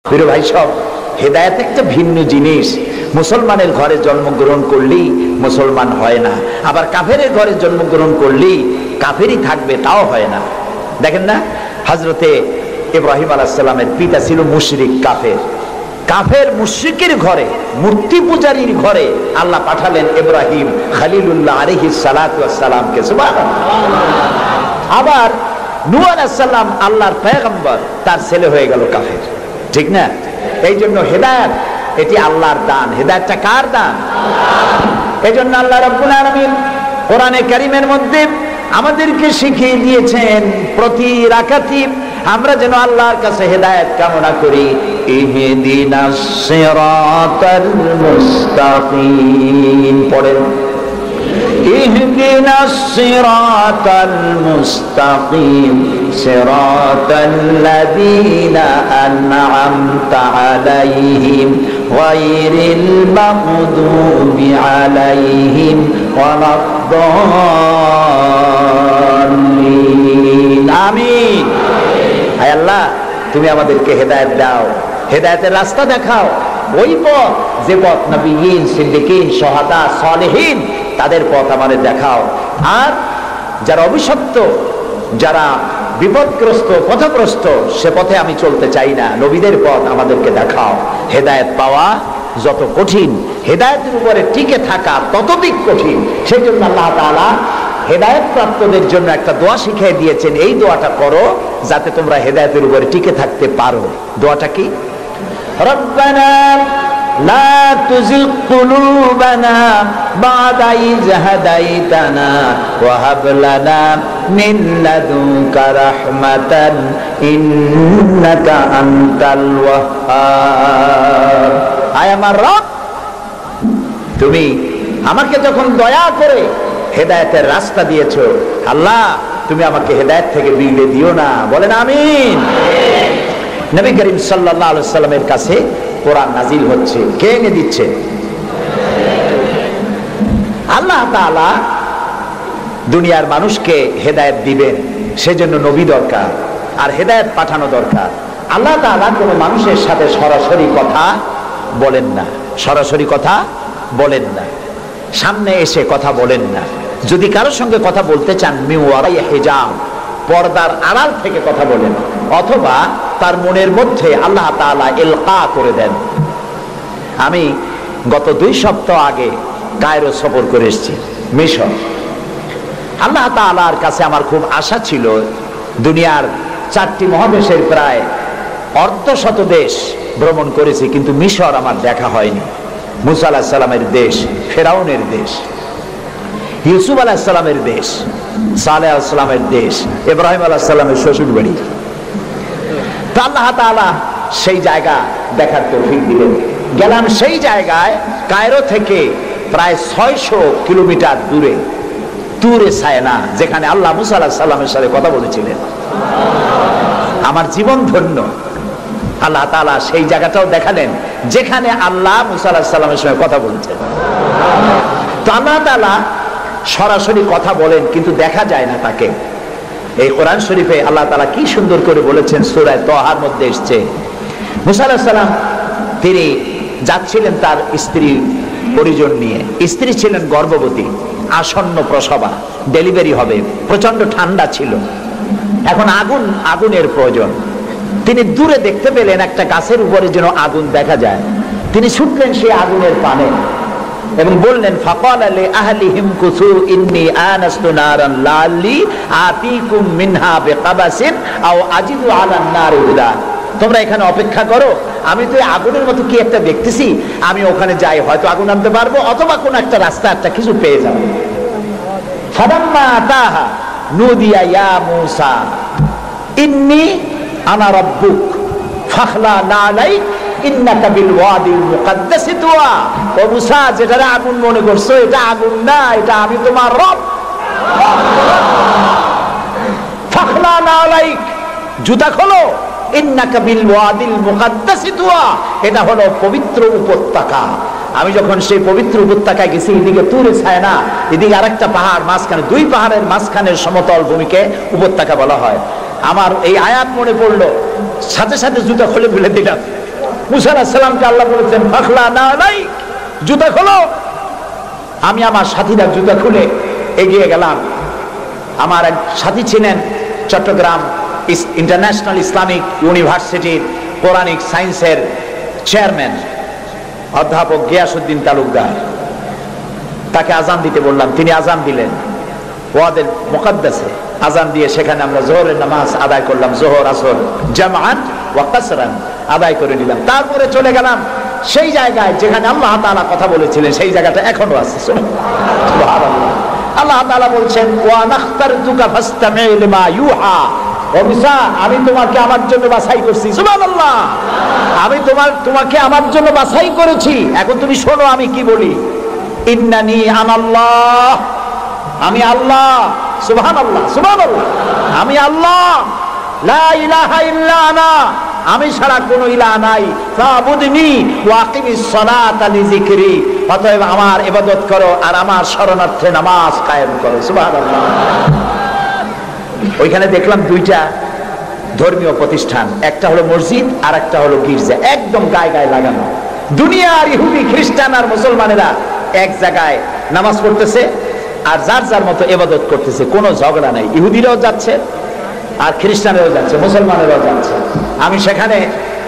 প্রিয় ভাই সব, হেদায়েত একটা ভিন্ন জিনিস। মুসলমানের ঘরে জন্মগ্রহণ করলেই মুসলমান হয় না, আবার কাফেরের ঘরে জন্মগ্রহণ করলেই কাফেরই থাকবে, তাও হয় না। দেখেন না, হযরতে ইব্রাহিম আলাইহিস সালামের পিতা ছিল মুশরিক, কাফের। কাফের মুশরিকের ঘরে, মূর্তি পূজারীর ঘরে আল্লাহ পাঠালেন ইব্রাহিম খলিলুল্লাহ আলাইহিস সালাতু ওয়াস সালামকে। সুবহানাল্লাহ। আবার নূহ আলাইহিস সালাম আল্লাহর পয়গম্বর, তার ছেলে হয়ে গেল কাফের, ঠিক না? এই জন্য হেদায়েত এটি আল্লাহর দান। হেদায়েতটা কার দান? আল্লাহ। এই জন্য আল্লাহ রাব্বুল আলামিন কোরআনে কারীমের মধ্যে আমাদেরকে শিখিয়ে দিয়েছেন প্রতি রাকাতে আমরা যেন আল্লাহর কাছে হেদায়েত কামনা করি। ইহদিনাস সিরাতাল মুস্তাকিম পড়েন, ইহদিনাস সিরাতাল মুস্তাকিম সিরাতাল্লাযীনা আন'আমতা আলাইহিম গায়রিল মাগদুবি আলাইহিম ওয়ালাদ-দাল্লিন। আমিন। হায় আল্লাহ, তুমি আমাদেরকে হেদায়েত দাও, হেদায়েতের রাস্তা দেখাও, ওই পথ যে পথ নবীয়িন, সিদ্দিকিন, শুহাদা, সালেহিন তাদের পথ আমাদের দেখাও। আর যারা অভিশপ্ত, যারা বিপদগ্রস্ত, পথগ্রস্ত, সে পথে আমি চলতে চাই না, নবীদের পথ আমাদেরকে দেখাও। হেদায়েত পাওয়া যত কঠিন, হেদায়েতের উপরে টিকে থাকা ততোধিক কঠিন। সেই জন্য আল্লাহ তাআলা হেদায়েত প্রাপ্তদের জন্য একটা দোয়া শিখিয়ে দিয়েছেন, এই দোয়াটা করো যাতে তোমরা হেদায়েতের উপরে টিকে থাকতে পারো। দোয়াটা কি? রব্বানা লা তুযিগ কুলুবানা বা'দা ইয হাদাইতানা ওয়া হাব লানা মিন লাদুনকা রাহমাতান ইন্নাকা আনতাল ওয়াহ্হাব। আয় আমার রব, তুমি আমাকে যখন দয়া করে হেদায়েতের রাস্তা দিয়েছো, আল্লাহ তুমি আমাকে হেদায়েত থেকে বিগড়ে দিও না। বলেন আমিন। নবী করিম সাল্লাল্লাহু আলাইহি সাল্লামের কাছে কোরআন নাজিল হচ্ছে, কে এনে দিচ্ছে? আল্লাহ তাআলা দুনিয়ার মানুষকে হেদায়েত দিবেন, সেজন্য নবী দরকার আর হেদায়েত পাঠানো দরকার। আল্লাহ তাআলা কোনো মানুষের সাথে সরাসরি কথা বলেন না, সরাসরি কথা বলেন না, সামনে এসে কথা বলেন না। যদি কারোর সঙ্গে কথা বলতে চান, মিন ওয়ারাই হিজাব, পর্দার আড়াল থেকে কথা বলেন, অথবা তার মনের মধ্যে আল্লাহ তাআলা ইলকা করে দেন। আমি গত 2 সপ্তাহ আগে কায়রো সফর করে এসেছি, মিশর। আল্লাহ তাআলার কাছে আমার খুব আশা ছিল, দুনিয়ার 4টি মহাদেশের প্রায় অর্ধশত দেশ ভ্রমণ করেছি, কিন্তু মিশর আমার দেখা হয়নি। মুসা আলাইহিস সালামের দেশ, ফেরাউনের দেশ, ইউসুফ আলাইহিস সালামের দেশ, সালেহ আলাইহিস সালামের দেশ, ইব্রাহিম আলাইহিস সালামের শ্বশুর বাড়ি। তো আল্লাহ তাআলা সেই জায়গা দেখার তৌফিক দিলেন। গেলাম সেই জায়গায়, কায়রো থেকে প্রায় 600 কিলোমিটার দূরে তুরে সায়না, যেখানে আল্লাহ মুসা আলাইহিস সালামের সাথে কথা বলেছিলেন। আমার জীবন ধন্য। আল্লাহ তাআলা সেই জায়গাটাও দেখালেন যেখানে আল্লাহ মুসা আলাইহিস সালামের সঙ্গে কথা বলছেন। তো আল্লাহ তাআলা সরাসরি কথা বলেন, কিন্তু দেখা যায় না তাকে। এই কোরআন শরীফে আল্লাহ তাআলা কি সুন্দর করে বলেছেন, সূরা তাহার মধ্যে এসেছে, মুসা আলাইহিস সালাম তিনি যাচ্ছিলেন তার স্ত্রী পরিজন নিয়ে। স্ত্রী ছিলেন গর্ভবতী, আসন্ন প্রসবা, ডেলিভারি হবে, প্রচন্ড ঠান্ডা ছিল, এখন আগুনের প্রয়োজন। তিনি দূরে দেখতে পেলেন একটা গাছের উপরে যেন আগুন দেখা যায়। তিনি ছুটলেন সেই আগুনের পানে এবং বললেন, ফাকালা লি আহলিহিম কুসু ইন্নী আনাস্তু নারান লাআল্লি আতিকুম মিনহা বিকাবাসিন আও আজিদু আলান নারি হুদা। তোমরা এখানে অপেক্ষা করো, আমি তো আগুনের মতো কি একটা দেখতেছি, আমি ওখানে যাই, হয়তো আগুন আনতে পারবো, অথবা কোন একটা রাস্তা একটা কিছু পেয়ে যাবো। ফালাম্মা আতাহা নুদিয়া ইয়া মূসা ইন্নী আনা রাব্বুক ফাখলা নালাইক ইন্নাকা বিল ওয়াদিল মুকাদ্দাসি তুয়া। ও মূসা, যেটারে আগুন মনে করছো, এটা আগুন না, এটা আমি তোমার রব। ফাখলা নালাইক, জুতা খোলো, ইন্নাকা বিল ওয়াদিল মুকাদ্দাসি তুয়া, এটা হলো পবিত্র উপত্যকা। আমি যখন সেই পবিত্র উপত্যকায় গেছি, এদিকে তুরে সায়না, এদিকে আরেকটা পাহাড়, মাঝখানে 2 পাহাড়ের মাঝখানের সমতল ভূমিকে উপত্যকা বলা হয়। আমার এই আয়াত মনে পড়লো, সাথে সাথে জুতা খুলে ফেলে দিলাম। মুসা আলাইহিস সালামকে আল্লাহ বলেছেন ফাখলা না আলাই, জুতা খোলো। আমি আমার সাথীরা জুতা খুলে এগিয়ে গেলাম। আমার এক সাথী ছিলেন চট্টগ্রাম ইন্টারন্যাশনাল ইসলামিক ইউনিভার্সিটির কোরআনিক সায়েন্সের চেয়ারম্যান অধ্যাপক গিয়াসউদ্দিন তালুকদার। তাকে আজান দিতে বললাম, তিনি আজান দিলেন। ওয়াদের মুকাদ্দাসে আজান দিয়ে সেখানে আমরা জোহরের নামাজ আদায় করলাম, জোহর আসর জামাআত ওয়া কাসরান আদায় করে নিলাম। তারপরে চলে গেলাম সেই জায়গায় যেখানে আল্লাহ তাআলা কথা বলেছিলেন, সেই জায়গাটা এখনো আছে। সুবহানাল্লাহ। আল্লাহ তাআলা বলছেন ওয়া নাখতারতুকা ফাসতামি লিমা ইউহা, ও মুসা আমি তোমাকে আমার জন্য বাছাই করছি। সুবহানাল্লাহ। আমি তোমাকে আমার জন্য বাছাই করেছি, এখন তুমি শোনো আমি কি বলি। ইন্নানি আনাল্লাহ, আমি আল্লাহ। সুবহানাল্লাহ, সুবহানাল্লাহ। আমি আল্লাহ, লা ইলাহা ইল্লা আনা, আমি ছাড়া কোনো ইলাহ নাই। ফাবুদনি ওয়া আকিমিস সালাতা লিযিকরি, অতএব আমার ইবাদত করো আর আমার শরণার্থে নামাজ কায়েম করো। সুবহানাল্লাহ। ওইখানে দেখলাম দুইটা ধর্মীয় প্রতিষ্ঠান, একটা হলো মসজিদ আর একটা হলো গির্জা, একদম গায়ে গায়ে লাগানো। দুনিয়ার ইহুদি খ্রিস্টান আর মুসলমানেরা এক জায়গায় নামাজ পড়তেছে আর যার যার মতো ইবাদত করতেছে, কোনো ঝগড়া নাই। ইহুদিরাও যাচ্ছে আর খ্রিস্টানেরাও যাচ্ছে, মুসলমানেরাও যাচ্ছে। আমি সেখানে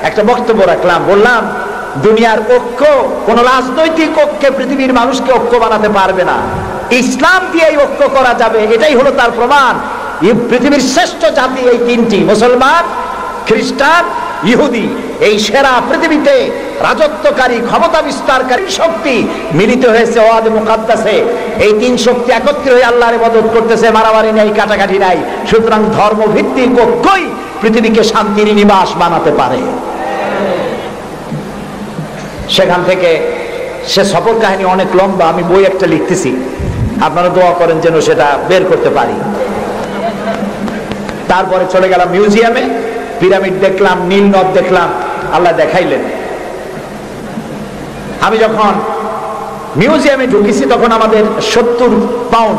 একটা বক্তব্য রাখলাম, বললাম দুনিয়ার ঐক্য, কোন রাজনৈতিক ঐক্যে পৃথিবীর মানুষকে ঐক্য বানাতে পারবে না, ইসলাম দিয়েই ঐক্য করা যাবে, এটাই হলো তার প্রমাণ। পৃথিবীর শ্রেষ্ঠ জাতি এই তিনটি, মুসলমান, খ্রিস্টান, ইহুদি। এই সেরা পৃথিবীতে রাজত্বকারী ক্ষমতা বিস্তারকারী শক্তি মিলিত হয়েছে ওয়াদে মুকাদ্দাসে। এই তিন শক্তি একত্রে হয়ে আল্লাহর ইবাদত করতেছে, মারামারি নাই, কাটাকাটি নাই। সুতরাং ধর্মভিত্তিক ঐক্যই পৃথিবীকে শান্তির নিবাস বানাতে পারে। সেখান থেকে সে সফর কাহিনী অনেক লম্বা, আমি বই একটা লিখতেছি, আপনারা দোয়া করেন যেন সেটা বের করতে পারি। তারপরে চলে গেলাম মিউজিয়ামে, পিরামিড দেখলাম, নীল নদ দেখলাম, আল্লাহ দেখাইলেন। আমি যখন মিউজিয়ামে ঢুকেছি তখন আমাদের 70 পাউন্ড,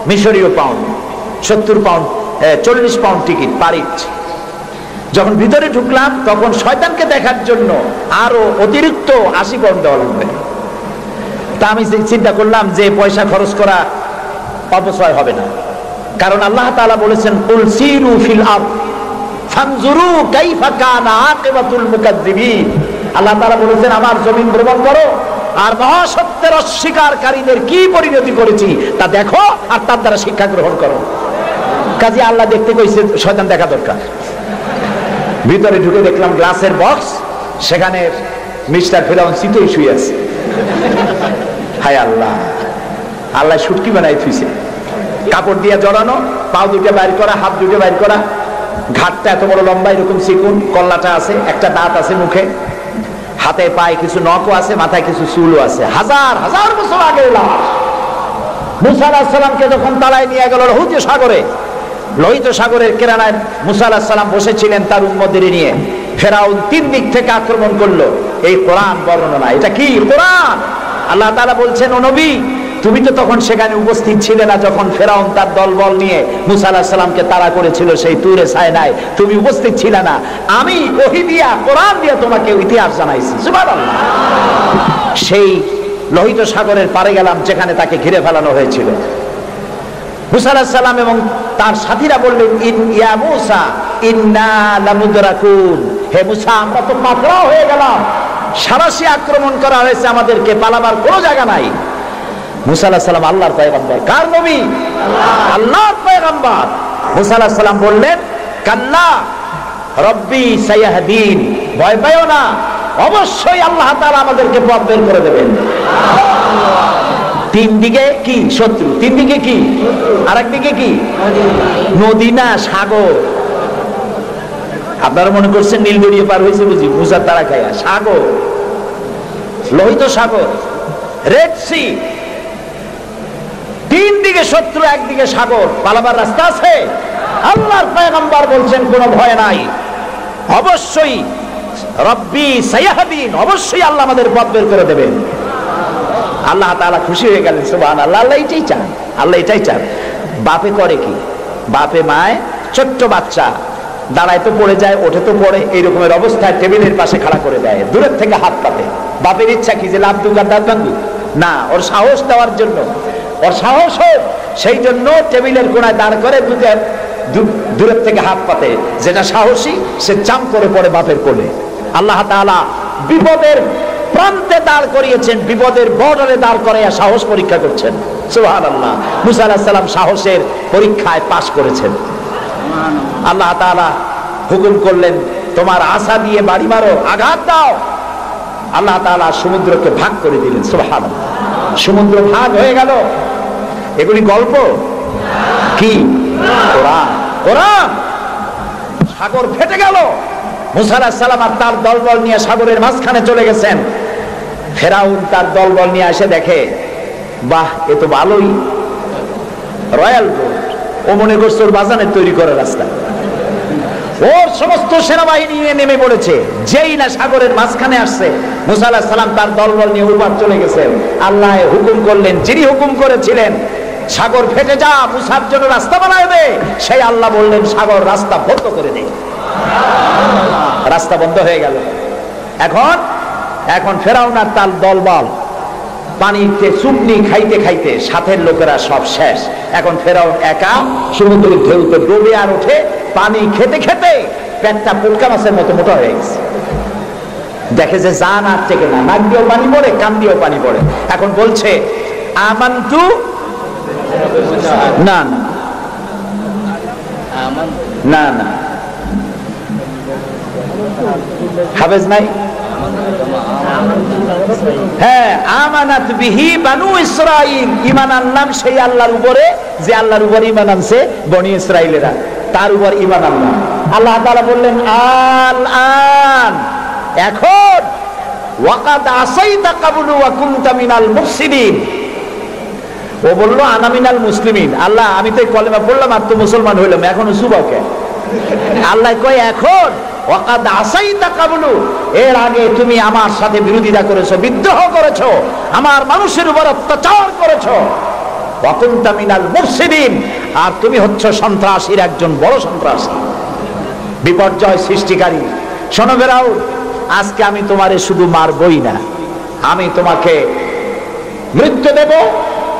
মিশরীয় পাউন্ড, 70 পাউন্ড, 40 পাউন্ড টিকিট পারিট। যখন ভিতরে ঢুকলাম তখন শয়তানকে দেখার জন্য আরো অতিরিক্ত 80 পাউন্ড দেওয়া লাগবে। তা আমি চিন্তা করলাম যে পয়সা খরচ করা অপচয় হবে না, কারণ আল্লাহ তাআলা বলেছেন কুল সিরু ফিল আরদ ফানজুরু কাইফা কানা আকিবাতুল মুকাজ্জিবিন। আল্লাহ তাআলা বলেছেন আমার জমিন ভ্রমণ করো আর মহাসত্যের অস্বীকারীদের কি পরিণতি করেছি তা দেখো আর তার দ্বারা শিক্ষা গ্রহণ করো। কাজে আল্লাহ দেখতে কইছে, শয়তান দেখা দরকার। ভিতরে ঢুকে দেখলাম গ্লাসের বক্স, সেখানে মিস্টার ফিরাউন চিতই শুয়ে আছে। হায় আল্লাহ, আল্লাহ শুটকি বানাই থুইছে, কাপড় দিয়ে জড়ানো, পা দুটো বাইর করা, হাত দুটো বাইর করা, ঘাটটা এত বড় লম্বা, এরকম চিকুন, কল্লাটা আছে, একটা দাঁত আছে মুখে, হাতে পায়ে কিছু নখও আছে, মাথায় কিছু চুলও আছে। হাজার হাজার বছর আগের লাশ। মুসা আলাইহিস সালামকে যখন তালায় নিয়ে গেল লোহিত সাগরের কিনারায় মুসা আলাইহিস সালাম বসেছিলেন তার উম্মতদের নিয়ে। ফেরাউন 3 দিক থেকে আক্রমণ করলো। এই কোরআন বর্ণনা, এটা কি কোরআন? আল্লাহ তাআলা বলছেন, ও নবী তুমি তো তখন সেখানে উপস্থিত ছিলে না যখন ফেরাউন তার দলবল নিয়ে মুসা আলাইহিস সালামকে তাড়া করেছিল সেই তুরে সায়নায়, তুমি উপস্থিত ছিলে না। আমি ওহী দিয়া, কোরআন দিয়া তোমাকে ইতিহাস জানাইছি। সুবহানাল্লাহ। সেই লোহিত সাগরের পারে গেলাম যেখানে তাকে ঘিরে ফেলানো হয়েছিল। মুসা আলাইহিস সালাম এবং তার সাথীরা বললেন, ইয়া মুসা ইন্না লামুদরাকুন, হে মুসা আমরা তো পাকড়াও হয়ে গেলাম, সারাশি আক্রমণ করা হয়েছে, আমাদেরকে পালাবার কোনো জায়গা নাই। মুসা আলাইহিস সালাম আল্লাহর পয়গম্বর। কার নবী? আল্লাহর পয়গম্বর। মুসা আলাইহিস সালাম বললেন, কাল্লা রব্বি সায়াহদিন, ভয় পাইও না, অবশ্যই আল্লাহ তাআলা আমাদেরকে পথ বের করে দেবেন। 3 দিকে কি শত্রু, 3 দিকে কি, আরেকদিকে কি নদী না সাগর। আপনারা মনে করছেন নীল দরিয়া পার হয়েছে বুঝি মুসার তারা খায়া? সাগর, লোহিত সাগর, রেড সি, 3 দিকে শত্রু, একদিকে সাগর, পালাবার রাস্তা আছে? আল্লাহর পয়গম্বর বলছেন কোনো ভয় নাই, অবশ্যই রব্বি সায়াহদিন, অবশ্যই আল্লাহ আমাদের পথ বের করে দেবেন। আল্লাহ তাআলা খুশি হয়ে গেলেন। সুবহানাল্লাহ। আল্লাহ এটাই চান, আল্লাহ এটাই চান। বাপে করে কি, বাপে মায় ছোট্ট বাচ্চা দাঁড়ায় তো পড়ে যায়, ওঠে তো পড়ে, এইরকমের অবস্থায় টেবিলের পাশে খাড়া করে দেয়, দূরের থেকে হাত পাতে। বাপের ইচ্ছা কি যে লাভ দুক আর দাঁত ভাঙুক? না, ওর সাহস দেওয়ার জন্য, ওর সাহস হোক সেই জন্য টেবিলের কোণায় দাঁড় করে দূরের থেকে হাত পাতে। যেটা সাহসী সে চাম করে পড়ে বাপের কোলে। আল্লাহ তাআলা বিপদের প্রান্তে দাঁড় করিয়েছেন, বিপদের বর্ডারে দাঁড় করাইয়া সাহস পরীক্ষা করছেন। সুবহানাল্লাহ। মুসা আলাইহিস সালাম সাহসের পরীক্ষায় পাশ করেছেন। আল্লাহ তাআলা হুকুম করলেন তোমার আশা দিয়ে বাড়ি মারো, আঘাত দাও। আল্লাহ তাআলা সমুদ্রকে ভাগ করে দিলেন। সুবহানাল্লাহ। সমুদ্র ভাগ হয়ে গেল। এগুলি গল্প কি? কোরআন। কোরআন। সাগর ফেটে গেল। মুসা আলাইহিস সালাম আর তার দলবল নিয়ে সাগরের মাঝখানে চলে গেছেন। ফেরাউন তার দলবল নিয়ে এসে দেখে, বাহ, এ তো ভালোই রয়্যাল রোড। ও মনে করছে ওর বাজানের তৈরি করা রাস্তা। ওর সমস্ত সেনাবাহিনী নিয়ে নেমে পড়েছে। যেই না সাগরের মাঝখানে আসছে, মুসা আলাইহিস সালাম তার দলবল নিয়ে উপার চলে গেছেন। আল্লাহ হুকুম করলেন, যিনি হুকুম করেছিলেন সাগর ফেটে যা, মুসার জন্য রাস্তা বানায় দে, সেই আল্লাহ বললেন সাগর রাস্তা বন্ধ করে দে। রাস্তা বন্ধ হয়ে গেল। এখন ফেরাউন আর তার দলবল পানিতে চুবনি খাইতে খাইতে সাথের লোকেরা সব শেষ। এখন ফেরাউন একা সমুদ্রের ঢেউতে ডুবে আর ওঠে, পানি খেতে খেতে পেটটা পুটকা মাছের মতো মোটা হয়ে গেছে। দেখে যে জান আর থেকে না, নাক দিয়েও পানি পড়ে, কান দিয়েও পানি পড়ে। এখন বলছে আমানতু, না না না না, হাফেজ নাই? হ্যাঁ, আমানাত বিহি বানু ইসরাইল, ঈমান আনলাম সেই আল্লাহর উপরে যে আল্লাহর উপরে ঈমান আনছে বনি ইসরাইলেরা, তার উপর ঈমান আনলাম। আল্লাহ তাআলা বললেন আল আন, এখন ওয়াকাদ আসাইতা ক্বাবলু ওয়া কুনতা মিনাল মুফসিদিন। ও বলল আনা মিনাল মুসলিমিন। আল্লাহ, আমি তো কলেমা পড়লাম আর তো মুসলমান হইলাম, এখনো যুবক। আল্লাহ কয় এখন ওয়াকাদ আসাইতা ক্বাবলু, এর আগে তুমি আমার সাথে বিরোধিতা করেছো, বিদ্রোহ করেছো, আমার মানুষের উপর অত্যাচার করেছো। ওয়া কুনতা মিনাল মুফসিদিন, আর তুমি হচ্ছ সন্ত্রাসীর একজন বড় সন্ত্রাসী, বিপর্যয় সৃষ্টিকারী। শোনো ফেরাউন, আজকে আমি তোমারে শুধু মারবই না, আমি তোমাকে মৃত্যু দেব।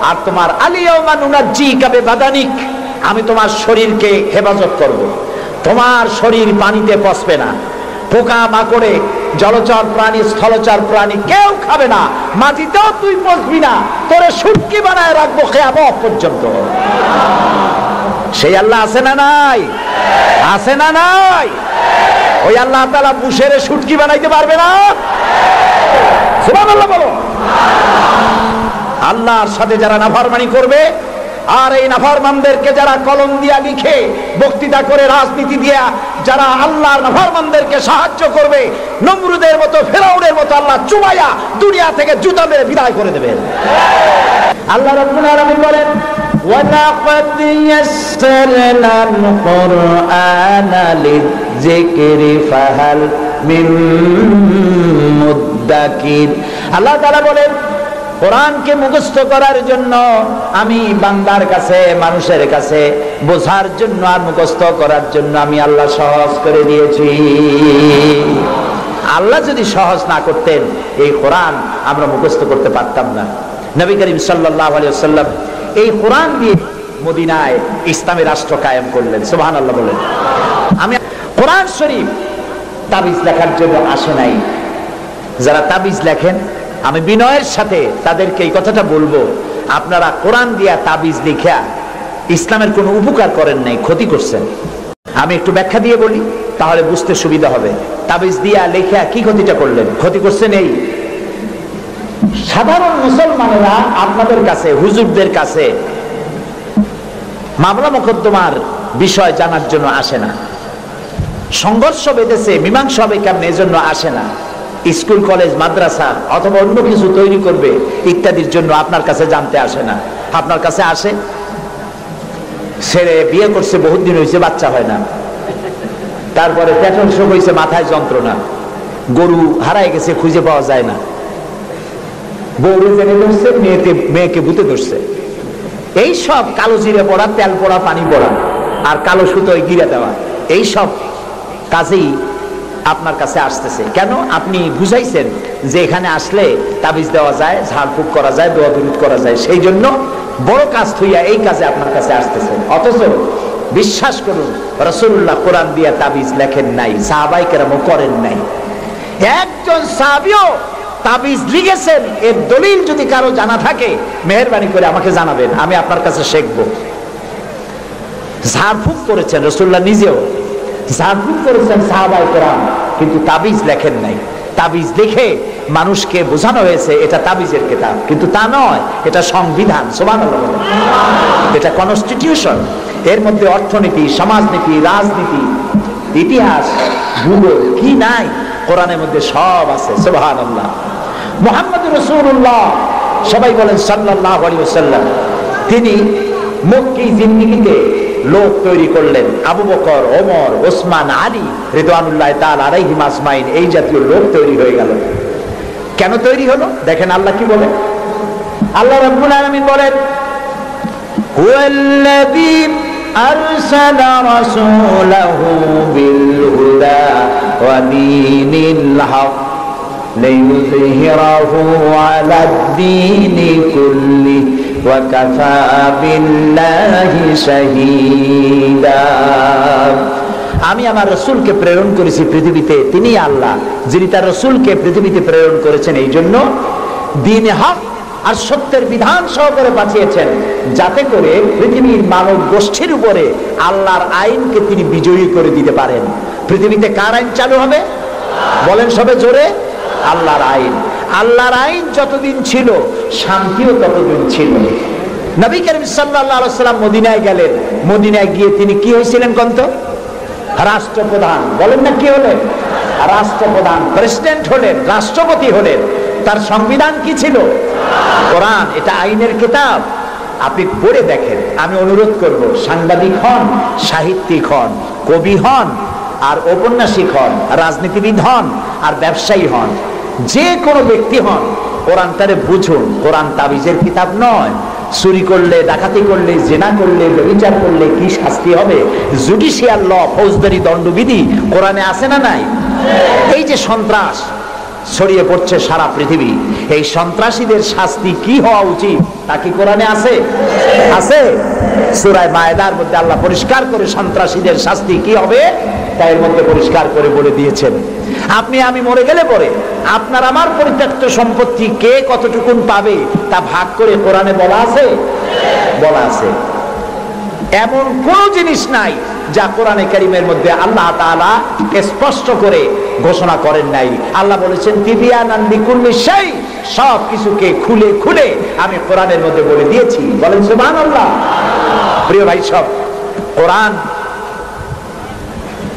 আর তোমার আলিয়াউমা নুনাজ্জিকা বিবাদানিক, আমি তোমার শরীরকে হেফাজত করব। তোমার শরীর পানিতে পচবে না, পোকা মাকড়ে, জলচর প্রাণী, স্থলচর প্রাণী কেউ খাবে না, মাটিতেও তুই পচবি না, তোরে শুটকি বানায় রাখবো কিয়ামত পর্যন্ত। সেই আল্লাহ আছে না নাই? আছে না নাই? ওই আল্লাহ তাআলা বুশের শুটকি বানাইতে পারবে না? সুবহানাল্লাহ বলো। আল্লাহর সাথে যারা নাফরমানি করবে, আর এই নাফরমানদেরকে যারা কলম দিয়া লিখে, বক্তৃতা করে, রাজনীতি দিয়া যারা আল্লাহর নাফরমানদেরকে সাহায্য করবে, নমরুদের মতো, ফেরাউনের মতো আল্লাহ চুবাইয়া দুনিয়া থেকে জুতা মেরে বিদায় করে দেবেন। আল্লাহ রাব্বুল আলামিন বলেন ওয়ালাকাদ ইয়াসসারনাল কুরআনা লিযিকরি ফাহাল মিন মুদ্দাকির। আল্লাহ তাআলা বলেন কোরআনকে মুখস্থ করার জন্য আমি বান্দার কাছে, মানুষের কাছে বোঝার জন্য আর মুখস্থ করার জন্য আমি আল্লাহ সহজ করে দিয়েছি। আল্লাহ যদি সহজ না করতেন, এই কোরআন আমরা মুখস্থ করতে পারতাম না। নবী করিম সাল্লাল্লাহু আলাইহি ওয়াসাল্লাম এই কোরআন দিয়ে মদিনায় ইসলামী রাষ্ট্র কায়েম করলেন। সুবহানাল্লাহ বলেন। আমি কোরআন শরীফ তাবিজ লেখার জন্য আসে নাই। যারা তাবিজ লেখেন, আমি বিনয়ের সাথে তাদেরকে এই কথাটা বলবো, আপনারা কোরআন দিয়া তাবিজ লিখা ইসলামের কোনো উপকার করেন নাই, ক্ষতি করছেন। আমি একটু ব্যাখ্যা দিয়ে বলি, তাহলে বুঝতে সুবিধা হবে। তাবিজ দিয়া লেখা কি ক্ষতিটা করলেন? ক্ষতি করছেন এই, সাধারণ মুসলমানেরা আপনাদের কাছে, হুজুরদের কাছে মামলা মোকদ্দমার বিষয় জানার জন্য আসে না। সংঘর্ষ বেঁধেছে, মীমাংসা হবে কেমন, এজন্য আসে না। স্কুল, কলেজ, মাদ্রাসা অথবা অন্য কিছু তৈরি করবে ইত্যাদির জন্য আপনার কাছে জানতে আসে না। আপনার কাছে আসে, ছেলে বিয়ে করছে, বহুত দিন হয়েছে, বাচ্চা হয় না, তারপরে পেট্রোল শোক হয়েছে, মাথায় যন্ত্রণা, গরু হারায় গেছে, খুঁজে পাওয়া যায় না, বউরে জেনে ধরছে, মেয়েকে ভূতে ধরছে। এই সব কালো জিরে পড়া, তেল পড়া, পানি পড়া, আর কালো সুতোয় গিরে দেওয়া, এই সব কাজেই আপনার কাছে আসতেছে। কেন? আপনি বুঝাইছেন যে এখানে আসলে তাবিজ দেওয়া যায়, ঝাড়ফুঁক করা যায়, দোয়া দুরূদ করা যায়, সেই জন্য বড় কাজ থইয়া এই কাজে আপনার কাছে আসতেছে। অথচ বিশ্বাস করুন, রাসূলুল্লাহ কোরআন দিয়া তাবিজ লেখেন নাই, সাহাবায়ে কেরামও করেন নাই। একজন সাহাবীও তাবিজ লিখেছেন এর দলিল যদি কারো জানা থাকে মেহেরবানি করে আমাকে জানাবেন, আমি আপনার কাছে শিখবো। ঝাড়ফুঁক করেছেন রাসূলুল্লাহ নিজেও, ঝাড়ফুঁক করেছেন সাহাবায়ে কেরাম, কিন্তু তাবিজ লেখেন নাই। তাবিজ লিখে মানুষকে বোঝানো হয়েছে এটা তাবিজের কিতাব, কিন্তু তা নয়, এটা সংবিধান। সুবহানাল্লাহ বলেন। এটা কনস্টিটিউশন, এর মধ্যে অর্থনীতি, সমাজনীতি, রাজনীতি, ইতিহাস, ভূগোল কি নাই কোরআনের মধ্যে সব আছে। সুবহানাল্লাহ। মুহাম্মদুর রাসূলুল্লাহ, সবাই বলেন সাল্লাল্লাহু আলাইহি ওয়াসাল্লাম, তিনি মক্কি জিন্দেগিতে লোক তৈরি করলেন। আবু বকর, ওমর, ওসমান, আলী রিদওয়ানুল্লাহ তাআলা আলাইহিম আজমাইন, এই জাতীয় লোক তৈরি হয়ে গেল। কেন তৈরি হলো? দেখেন আল্লাহ কি বলেন। আল্লাহ রাব্বুল আলামিন বলেন, হুয়াল্লাযী আরসালা রাসূলাহু বিল হুদা ওয়া দীনিল হক লিইয়ুযহিরাহু আলাদ দীনি কুল্লি ওয়া কাফা বিল্লাহি শাহীদা। আমি আমার রাসূলকে প্রেরণ করেছি পৃথিবীতে, তিনি আল্লাহ যিনি তার রাসূলকে পৃথিবীতে প্রেরণ করেছেন এই জন্য দ্বীন হক আর সত্যের বিধান সহকারে পাঠিয়েছেন, যাতে করে পৃথিবীর মানব গোষ্ঠীর উপরে আল্লাহর আইনকে তিনি বিজয়ী করে দিতে পারেন। পৃথিবীতে কার আইন চালু হবে? বলেন সবে জোরে, আল্লাহর আইন। আল্লাহর আইন যতদিন ছিল শান্তিও ততদিন ছিল। নবী করিম সাল্লাল্লাহু আলাইহি ওয়াসাল্লাম মদিনায় গেলেন, মদিনায় গিয়ে তিনি কি হয়েছিলেন কন্ত? রাষ্ট্রপ্রধান। বলেন না কি হলেন? রাষ্ট্রপ্রধান, প্রেসিডেন্ট হলেন, রাষ্ট্রপতি হলেন। তার সংবিধান কি ছিল? কোরআন। এটা আইনের কিতাব। আপনি পড়ে দেখেন। আমি অনুরোধ করব, সাংবাদিক হন, সাহিত্যিক হন, কবি হন, আর ঔপন্যাসিক হন, রাজনীতিবিদ হন, আর ব্যবসায়ী হন, যে কোনো ব্যক্তি হন, কোরআনটারে বুঝুন। কোরআন তাবিজের কিতাব নয়। চুরি করলে, ডাকাতি করলে, জেনা করলে, ব্যভিচার করলে কি শাস্তি হবে, জুডিশিয়াল ল, ফৌজদারি দণ্ডবিধি কোরআনে আছে না নাই? এই যে সন্ত্রাস ছড়িয়ে পড়ছে সারা পৃথিবী, এই সন্ত্রাসীদের শাস্তি কি হওয়া উচিত তা কি কোরআনে আছে? আছে। সূরা মায়েদার মধ্যে আল্লাহ পরিষ্কার করে সন্ত্রাসীদের শাস্তি কি হবে তা এর মধ্যে পরিষ্কার করে বলে দিয়েছেন। আপনি আমি মরে গেলে পরে আপনার আমার পরিত্যক্ত সম্পত্তি কে কতটুকুন পাবে তা ভাগ করে কোরআনে বলা আছে? বলা আছে। এমন কোন জিনিস নাই যা কোরআনে কারীমের মধ্যে আল্লাহ তাআলা স্পষ্ট করে ঘোষণা করেন নাই। আল্লাহ বলেছেন তিবিয়ানান লিকুল্লি শাই, সব কিছুকে খুলে খুলে আমি কোরআনের মধ্যে বলে দিয়েছি। বলেন সুবহানাল্লাহ। প্রিয় ভাই সব, কোরআন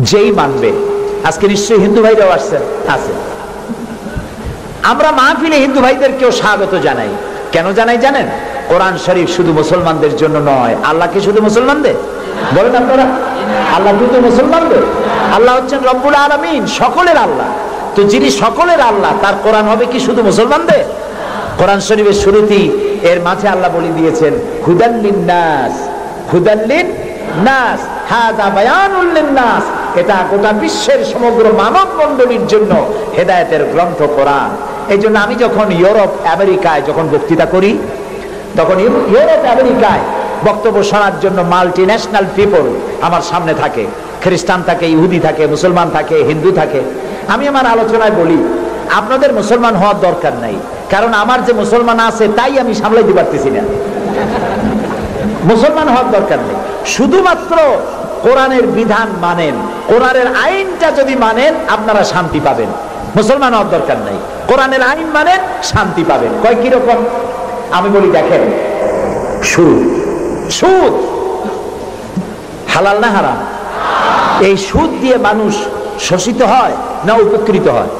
যেই মানবে, আজকে নিশ্চয়ই হিন্দু ভাইরাও আসছেন, আছে। আমরা মাহফিলে হিন্দু ভাইদেরকেও স্বাগত জানাই। কেন জানাই জানেন? কোরআন শরীফ শুধু মুসলমানদের জন্য নয়। আল্লাহ কি শুধু মুসলমানদের? বলেন আপনারা, আল্লাহ শুধু মুসলমানদের? আল্লাহ হচ্ছেন রব্বুল আলামিন, সকলের আল্লাহ। তো যিনি সকলের আল্লাহ, তার কোরআন হবে কি শুধু মুসলমানদের? কোরআন শরীফের শুরুতেই এর মাঝে আল্লাহ বলে দিয়েছেন হুদাল লিন্নাস, হুদাল লিন্নাস, হাযা বায়ানুল লিন্নাস। এটা গোটা বিশ্বের সমগ্র মানব মণ্ডলীর জন্য হেদায়েতের গ্রন্থ কোরআন। এই জন্য আমি যখন ইউরোপ আমেরিকায় যখন বক্তৃতা করি, তখন ইউরোপ আমেরিকায় বক্তব্য শোনার জন্য মাল্টি ন্যাশনাল পিপল আমার সামনে থাকে। খ্রিস্টান থাকে, ইহুদি থাকে, মুসলমান থাকে, হিন্দু থাকে। আমি আমার আলোচনায় বলি আপনাদের মুসলমান হওয়ার দরকার নাই, কারণ আমার যে মুসলমান আছে তাই আমি সামলাইতে পারতেছি না। মুসলমান হওয়ার দরকার নেই, শুধুমাত্র কোরআনের বিধান মানেন, কোরআনের আইনটা যদি মানেন আপনারা শান্তি পাবেন। মুসলমান হওয়ার দরকার নাই, কোরআনের আইন মানেন, শান্তি পাবেন। কয় কিরকম? আমি বলি দেখেন, সুদ হালাল না হারাম? এই সুদ দিয়ে মানুষ শোষিত হয় না উপকৃত হয়?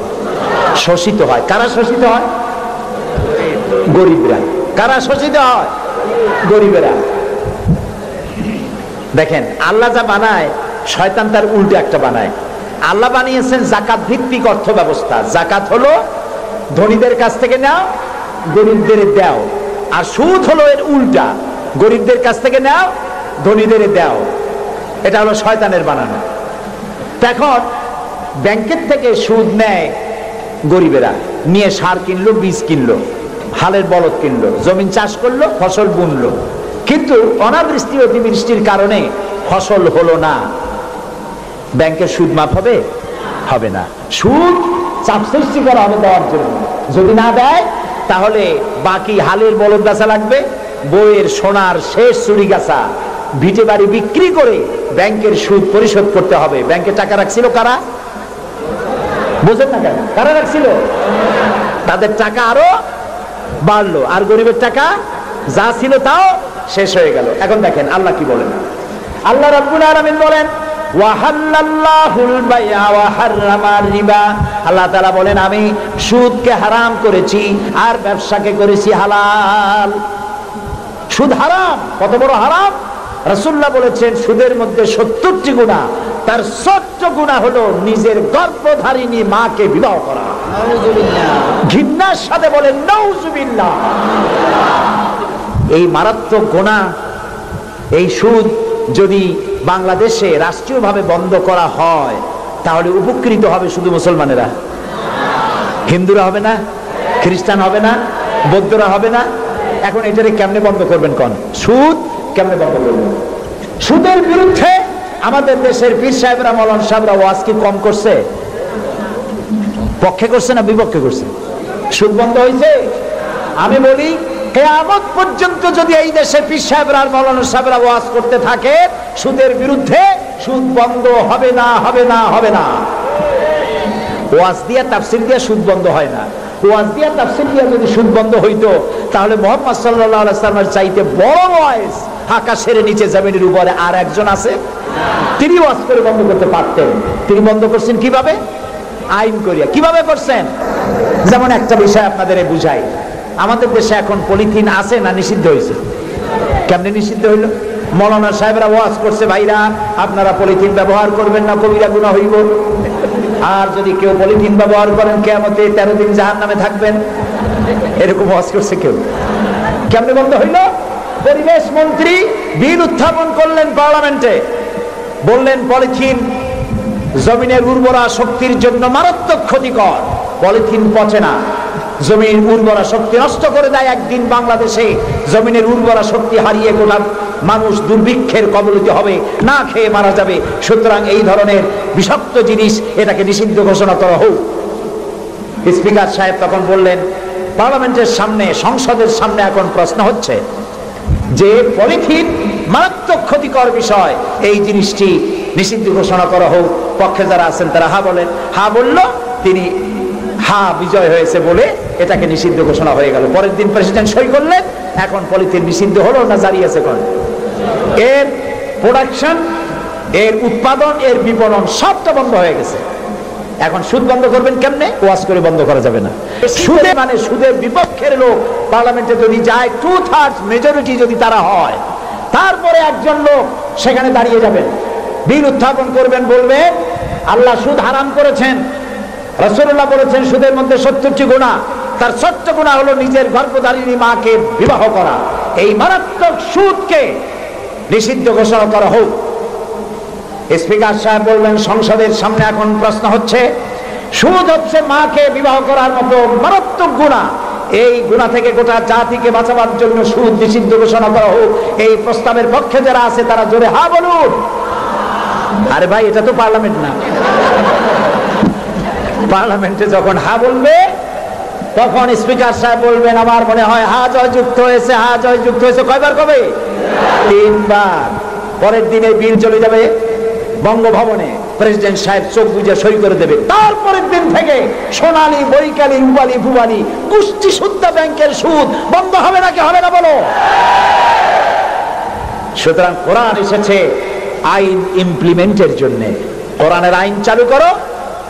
শোষিত হয়। কারা শোষিত হয়? গরিবরা। কারা শোষিত হয়? গরিবেরা। দেখেন আল্লাহ যা বানায় শয়তান তার উল্টো একটা বানায়। আল্লাহ বানিয়েছেন জাকাত ভিত্তিক অর্থ ব্যবস্থা। জাকাত হলো ধনীদের কাছ থেকে নাও, গরিবদের দাও। আর সুদ হলো এর উল্টা, গরিবদের কাছ থেকে নাও, ধনীদের দাও। এটা হলো শয়তানের বানানো। এখন ব্যাংকের থেকে সুদ নেয় গরিবেরা, নিয়ে সার কিনলো, বীজ কিনলো, হালের বলদ কিনলো, জমিন চাষ করলো, ফসল বুনলো, কিন্তু অনাবৃষ্টি অতিবৃষ্টির কারণে ফসল হলো না। ব্যাংকের সুদ মাফ হবে? হবে না। সুদ চাপ সৃষ্টি করা হবে দেওয়ার জন্য। যদি না দেয় তাহলে বাকি হালের বলদ বেচা লাগবে, বইয়ের সোনার শেষ চুরি গাছা, ভিটে বাড়ি বিক্রি করে ব্যাংকের সুদ পরিশোধ করতে হবে। ব্যাংকে টাকা রাখছিল কারা? বুঝেন না কেন? কারা রাখছিল? তাদের টাকা আরো বাড়লো, আর গরিবের টাকা যা ছিল তাও শেষ হয়ে গেল। এখন দেখেন আল্লাহ কি বলেন। আল্লাহ রাব্বুল আলামিন বলেন ওয়াহাল্লাল্লাহুল বাইআ ওয়া হাররামার রিবা। আল্লাহ তাআলা বলেন আমি সুদকে হারাম করেছি আর ব্যবসাকে করেছি হালাল। সুদ হারাম, কত বড় হারাম! রাসূলুল্লাহ বলেছেন সুদের মধ্যে ৭০টি গুনাহ, তার ৭০ গুনাহ হলো নিজের গর্ভধারিণী মাকে বিবাহ করা। নাউযুবিল্লাহ। ঘৃণার সাথে বলেন নাউযুবিল্লাহ। এই মারাত্মক গুনাহ, এই সুদ যদি বাংলাদেশে রাষ্ট্রীয়ভাবে বন্ধ করা হয় তাহলে উপকৃত হবে শুধু মুসলমানেরা, হিন্দুরা হবে না, খ্রিস্টান হবে না, বৌদ্ধরা হবে না। এখন এটারে কেমনে বন্ধ করবেন? কোন সুদ কেমনে বন্ধ করবেন? সুদের বিরুদ্ধে আমাদের দেশের পীর সাহেবরা, মাওলানা সাহেবরা ওয়াজ কি কম করছে? পক্ষে করছে না বিপক্ষে করছে? সুদ বন্ধ হয়েছে? আমি বলি কিয়ামত পর্যন্ত যদি এই দেশের পীর সাহেবরা আর মাওলানা সাহেবরা ওয়াজ করতে থাকে সুদের বিরুদ্ধে, সুদ বন্ধ হবে না, হবে না, হবে না। ওয়াজ দিয়া তাফসীর দিয়া সুদ বন্ধ হয় না। ওয়াজ দিয়া তাফসীর দিয়া যদি সুদ বন্ধ হইতো তাহলে মুহাম্মদ সাল্লাল্লাহু আলাইহি ওয়াসাল্লামের চাইতে বড় ওয়াজ আকাশের নিচে জমিনের উপরে আর একজন আছে, তিনি ওয়াজ করে বন্ধ করতে পারতেন। তিনি বন্ধ করছেন কিভাবে? আইন করিয়া। কিভাবে করছেন? যেমন একটা বিষয় আপনাদের বুঝাই। আমাদের দেশে এখন পলিথিন আছে না নিষিদ্ধ হয়েছে? কেমনে নিষিদ্ধ হইল? মাওলানা সাহেবরা ওয়াজ করছে ভাইরা আপনারা পলিথিন ব্যবহার করবেন না, কবিরা গুনাহ হইব, আর যদি কেউ পলিথিন ব্যবহার করেন কিয়ামতে 13 দিন জাহান্নামে থাকবেন। এরকম ওয়াজ করছে কেউ? কেমনে বন্ধ হইল? পরিবেশ মন্ত্রী বিল উত্থাপন করলেন পার্লামেন্টে, বললেন পলিথিন জমিনের উর্বরা শক্তির জন্য মারাত্মক ক্ষতিকর, পলিথিন পচে না, জমির উর্বরা শক্তি নষ্ট করে দেয়। একদিন বাংলাদেশে জমিনের উর্বরা শক্তি হারিয়ে গোটা মানুষ দুর্ভিক্ষের কবলিত হবে, না খেয়ে মারা যাবে। সুতরাং এই ধরনের বিষাক্ত জিনিস এটাকে নিষিদ্ধ ঘোষণা করা হোক। স্পিকার সাহেব তখন বললেন পার্লামেন্টের সামনে, সংসদের সামনে এখন প্রশ্ন হচ্ছে যে পলিথিন মারাত্মক ক্ষতিকর বিষয়, এই জিনিসটি নিষিদ্ধ ঘোষণা করা হোক। পক্ষে যারা আছেন তারা হা বলেন। হা বলল, তিনি হা বিজয় হয়েছে বলে এটাকে নিষিদ্ধ ঘোষণা হয়ে গেল। পরের দিন প্রেসিডেন্ট সই করলেন। এখন পলিথিন নিষিদ্ধ হলো না জারি আছে? কোন এর প্রোডাকশন, এর উৎপাদন, এর বিপণন সবটা বন্ধ হয়ে গেছে। এখন সুদ বন্ধ করবেন কেমনে? ওয়াজ করে বন্ধ করা যাবে না। সুদে মানে সুদের বিপক্ষের লোক পার্লামেন্টে যদি যায়, 2/3 মেজরিটি যদি তারা হয়, তারপরে একজন লোক সেখানে দাঁড়িয়ে যাবেন, বিল উত্থাপন করবেন, বলবেন আল্লাহ সুদ হারাম করেছেন, রাসূলুল্লাহ বলেছেন সুদের মধ্যে ৭০টি গুনাহ, তার ৭০ গুনাহ হলো নিজের গর্ভধারিণী মাকে বিবাহ করা। এই মারাত্মক সুদকে নিষিদ্ধ ঘোষণা করা হোক। স্পিকার সাহেব বললেন সংসদের সামনে এখন প্রশ্ন হচ্ছে সুদ হচ্ছে মাকে বিবাহ করার মতো মারাত্মক গুনাহ, এই গুনাহ থেকে গোটা জাতিকে বাঁচাবার জন্য সুদ নিষিদ্ধ ঘোষণা করা হোক। এই প্রস্তাবের পক্ষে যারা আছে তারা জোরে হা বলুন। আরে ভাই, এটা তো পার্লামেন্ট না। পার্লামেন্টে যখন হা বলবে তখন স্পিকার সাহেব বলবেন আমার মনে হয় হা জয় যুক্ত হয়েছে, হা জয় যুক্ত হয়েছে। কয়বার কবে? 3 বার। পরের দিনে বিল চলে যাবে বঙ্গভবনে, প্রেসিডেন্ট সাহেব চোখ বুজে সই করে দেবে। তারপরের দিন থেকে সোনালী, বৈকালী, উবালি, ভুবালি, কুষ্টি শুদ্ধ ব্যাংকের সুদ বন্ধ হবে নাকি হবে না বলো? সুতরাং কোরআন এসেছে আইন ইমপ্লিমেন্টের জন্য। কোরআনের আইন চালু করো।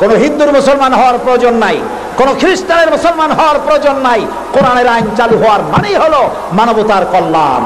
কোন হিন্দুর মুসলমান হওয়ার প্রয়োজন নাই, কোন খ্রিস্টানের মুসলমান হওয়ার প্রয়োজন নাই। কোরআনের আইন চালু হওয়ার মানেই হলো মানবতার কল্যাণ।